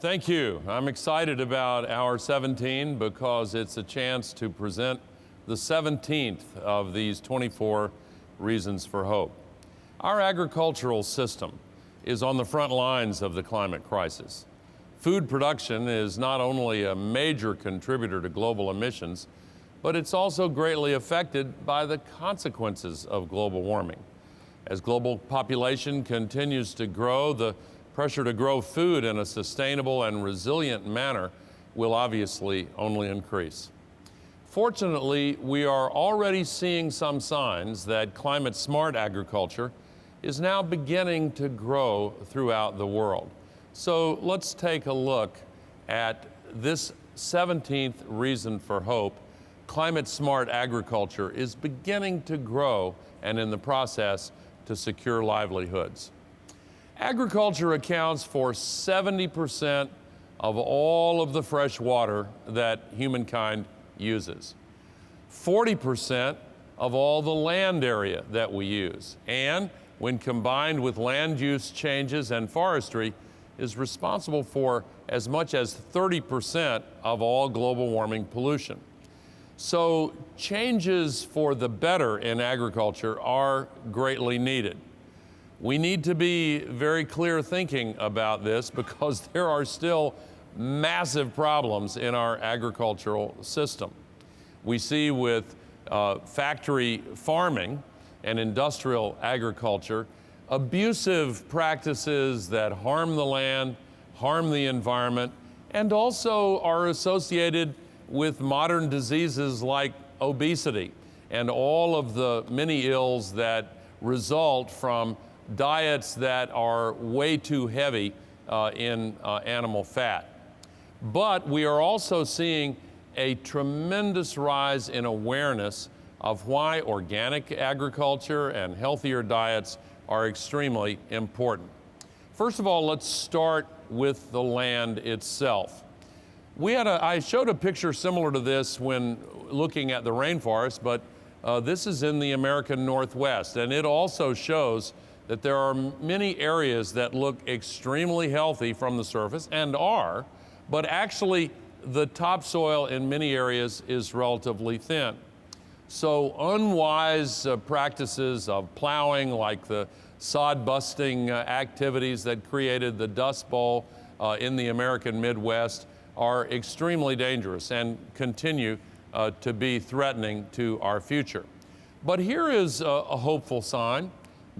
Thank you. I'm excited about Hour 17 because it's a chance to present the 17th of these 24 reasons for hope. Our agricultural system is on the front lines of the climate crisis. Food production is not only a major contributor to global emissions, but it's also greatly affected by the consequences of global warming. As global population continues to grow, the pressure to grow food in a sustainable and resilient manner will obviously only increase. Fortunately, we are already seeing some signs that climate-smart agriculture is now beginning to grow throughout the world. So let's take a look at this 17th reason for hope. Climate-smart agriculture is beginning to grow and in the process to secure livelihoods. Agriculture accounts for 70% of all of the fresh water that humankind uses, 40% of all the land area that we use, and when combined with land use changes and forestry, is responsible for as much as 30% of all global warming pollution. So changes for the better in agriculture are greatly needed. We need to be very clear thinking about this because there are still massive problems in our agricultural system. We see with factory farming and industrial agriculture, abusive practices that harm the land, harm the environment, and also are associated with modern diseases like obesity and all of the many ills that result from diets that are way too heavy in animal fat. But we are also seeing a tremendous rise in awareness of why organic agriculture and healthier diets are extremely important. First of all, let's start with the land itself. I showed a picture similar to this when looking at the rainforest, but this is in the American Northwest, and it also shows that there are many areas that look extremely healthy from the surface and are, but actually the topsoil in many areas is relatively thin. So unwise practices of plowing, like the sod busting activities that created the Dust Bowl in the American Midwest, are extremely dangerous and continue to be threatening to our future. But here is a hopeful sign.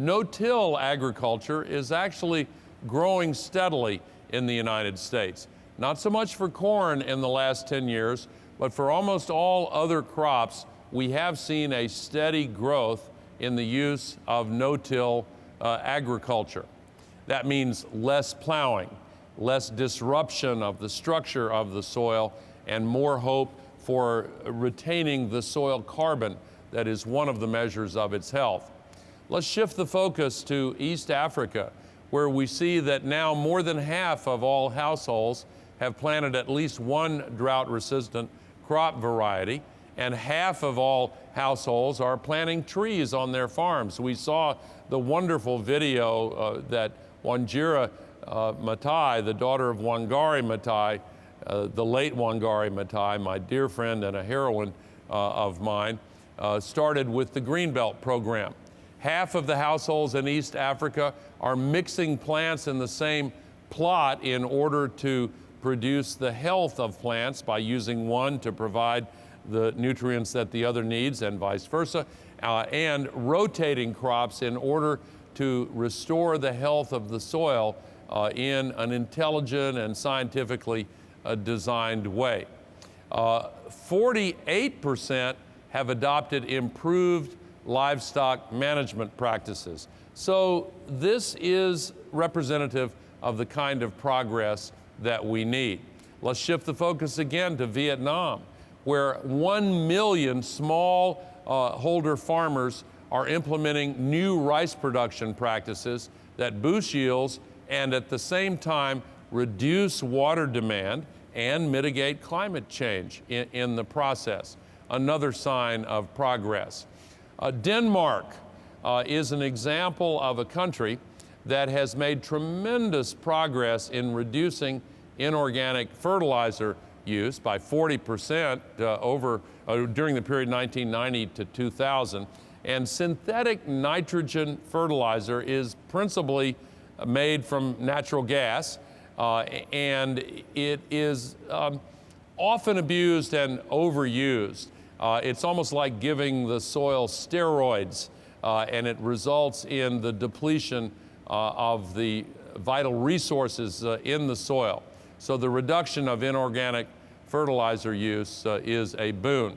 No-till agriculture is actually growing steadily in the United States. Not so much for corn in the last 10 years, but for almost all other crops, we have seen a steady growth in the use of no-till agriculture. That means less plowing, less disruption of the structure of the soil, and more hope for retaining the soil carbon that is one of the measures of its health. Let's shift the focus to East Africa, where we see that now more than half of all households have planted at least one drought-resistant crop variety, and half of all households are planting trees on their farms. We saw the wonderful video that Wanjira Maathai, the daughter of Wangari Maathai, the late Wangari Maathai, my dear friend and a heroine of mine, started with the Greenbelt program. Half of the households in East Africa are mixing plants in the same plot in order to produce the health of plants by using one to provide the nutrients that the other needs and vice versa, and rotating crops in order to restore the health of the soil in an intelligent and scientifically designed way. 48% have adopted improved livestock management practices. So this is representative of the kind of progress that we need. Let's shift the focus again to Vietnam, where 1 million small holder farmers are implementing new rice production practices that boost yields and at the same time reduce water demand and mitigate climate change in the process. Another sign of progress. Denmark is an example of a country that has made tremendous progress in reducing inorganic fertilizer use by 40% during the period 1990 to 2000. And synthetic nitrogen fertilizer is principally made from natural gas, and it is often abused and overused. It's almost like giving the soil steroids, and it results in the depletion of the vital resources in the soil. So the reduction of inorganic fertilizer use is a boon.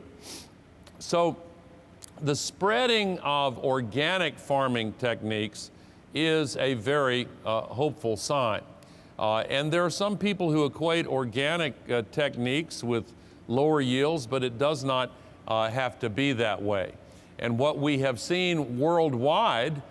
So the spreading of organic farming techniques is a very hopeful sign. And there are some people who equate organic techniques with lower yields, but it does not have to be that way. And what we have seen worldwide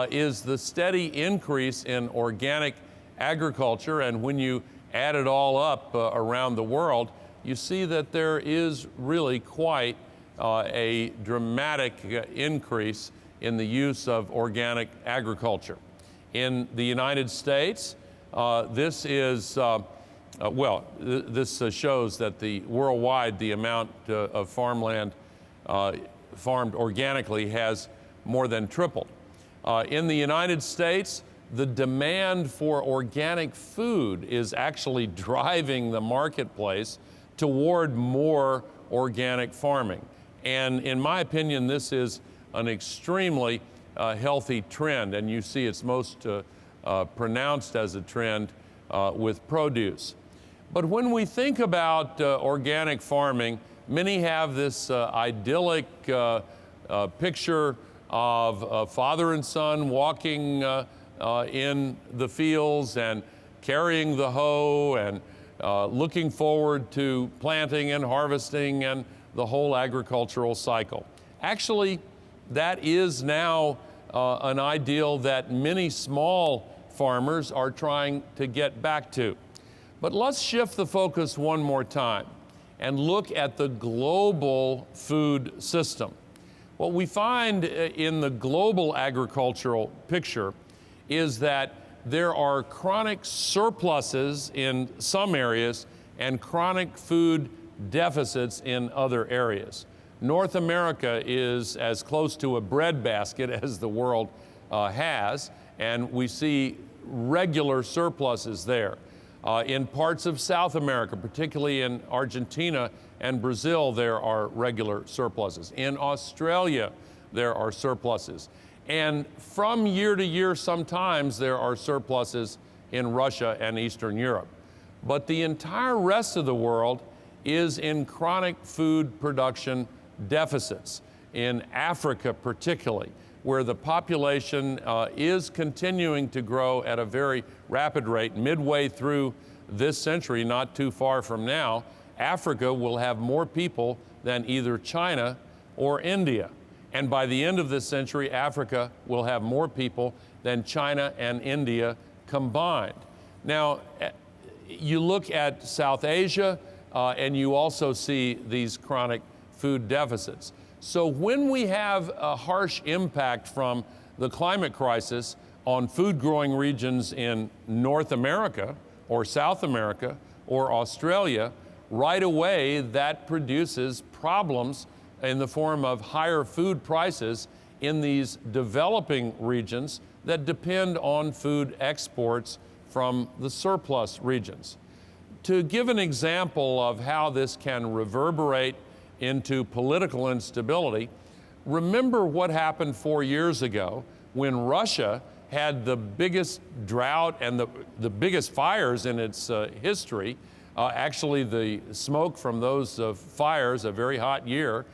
is the steady increase in organic agriculture. And when you add it all up around the world, you see that there is really quite a dramatic increase in the use of organic agriculture. In the United States, this is, this shows that worldwide the amount of farmland farmed organically has more than tripled. In the United States, the demand for organic food is actually driving the marketplace toward more organic farming. And in my opinion, this is an extremely healthy trend, and you see it's most pronounced as a trend with produce. But when we think about organic farming, many have this idyllic picture of father and son walking in the fields and carrying the hoe and looking forward to planting and harvesting and the whole agricultural cycle. Actually, that is now an ideal that many small farmers are trying to get back to. But let's shift the focus one more time and look at the global food system. What we find in the global agricultural picture is that there are chronic surpluses in some areas and chronic food deficits in other areas. North America is as close to a breadbasket as the world has, and we see regular surpluses there. In parts of South America, particularly in Argentina and Brazil, there are regular surpluses. In Australia, there are surpluses. And from year to year, sometimes there are surpluses in Russia and Eastern Europe. But the entire rest of the world is in chronic food production deficits. In Africa particularly, where the population is continuing to grow at a very rapid rate. Midway through this century, not too far from now, Africa will have more people than either China or India. And by the end of this century, Africa will have more people than China and India combined. Now, you look at South Asia, and you also see these chronic food deficits. So when we have a harsh impact from the climate crisis on food growing regions in North America or South America or Australia, right away that produces problems in the form of higher food prices in these developing regions that depend on food exports from the surplus regions. To give an example of how this can reverberate into political instability, remember what happened 4 years ago when Russia had the biggest drought and the biggest fires in its history. Actually, the smoke from those fires, a very hot year,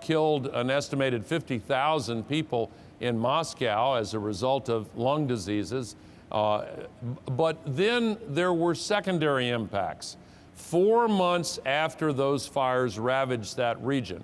killed an estimated 50,000 people in Moscow as a result of lung diseases. But then there were secondary impacts. 4 months after those fires ravaged that region,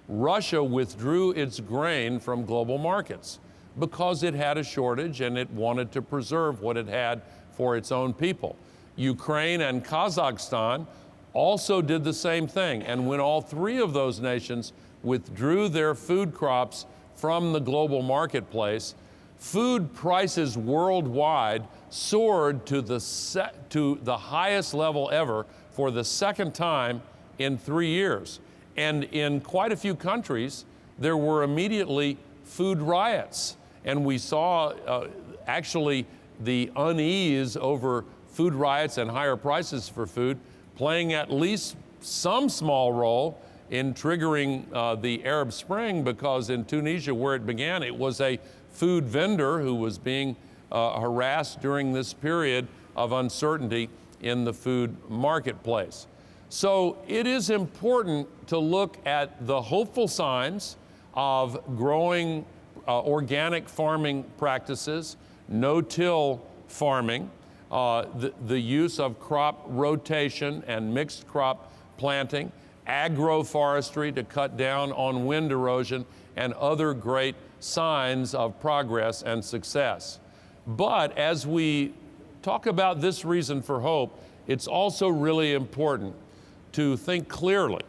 Russia withdrew its grain from global markets because it had a shortage and it wanted to preserve what it had for its own people. Ukraine and Kazakhstan also did the same thing. And when all three of those nations withdrew their food crops from the global marketplace, food prices worldwide soared to the highest level ever for the second time in 3 years. And in quite a few countries, there were immediately food riots. And we saw actually the unease over food riots and higher prices for food playing at least some small role in triggering the Arab Spring, because in Tunisia, where it began, it was a food vendor who was being harassed during this period of uncertainty in the food marketplace. So it is important to look at the hopeful signs of growing organic farming practices, no-till farming, the use of crop rotation and mixed crop planting, agroforestry to cut down on wind erosion, and other great signs of progress and success. But as we talk about this reason for hope, it's also really important to think clearly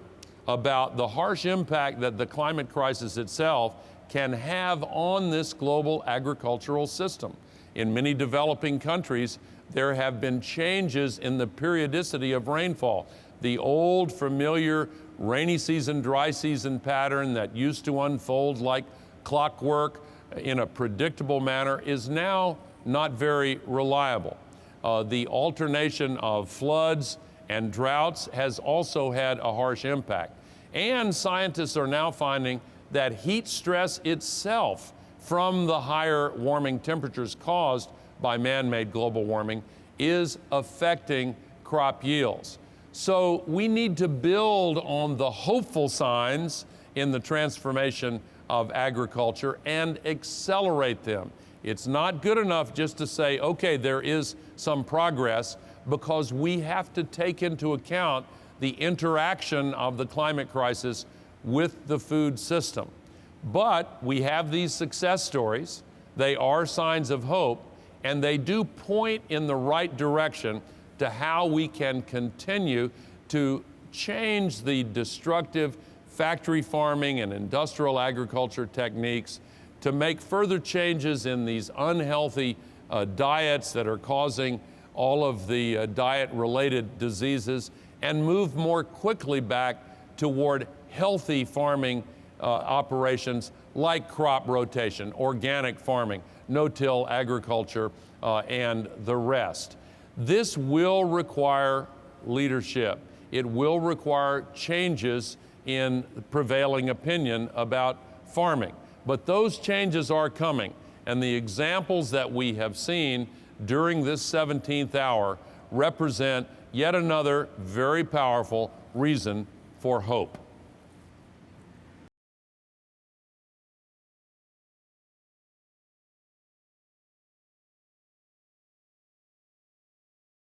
about the harsh impact that the climate crisis itself can have on this global agricultural system. In many developing countries, there have been changes in the periodicity of rainfall. The old familiar rainy season, dry season pattern that used to unfold like clockwork in a predictable manner is now not very reliable. The alternation of floods and droughts has also had a harsh impact. And scientists are now finding that heat stress itself from the higher warming temperatures caused by man-made global warming is affecting crop yields. So we need to build on the hopeful signs in the transformation of agriculture and accelerate them. It's not good enough just to say, okay, there is some progress, because we have to take into account the interaction of the climate crisis with the food system. But we have these success stories. They are signs of hope, and they do point in the right direction to how we can continue to change the destructive factory farming and industrial agriculture techniques, to make further changes in these unhealthy diets that are causing all of the diet-related diseases, and move more quickly back toward healthy farming operations like crop rotation, organic farming, no-till agriculture, and the rest. This will require leadership. It will require changes in prevailing opinion about farming. But those changes are coming, and the examples that we have seen during this 17th hour represent yet another very powerful reason for hope.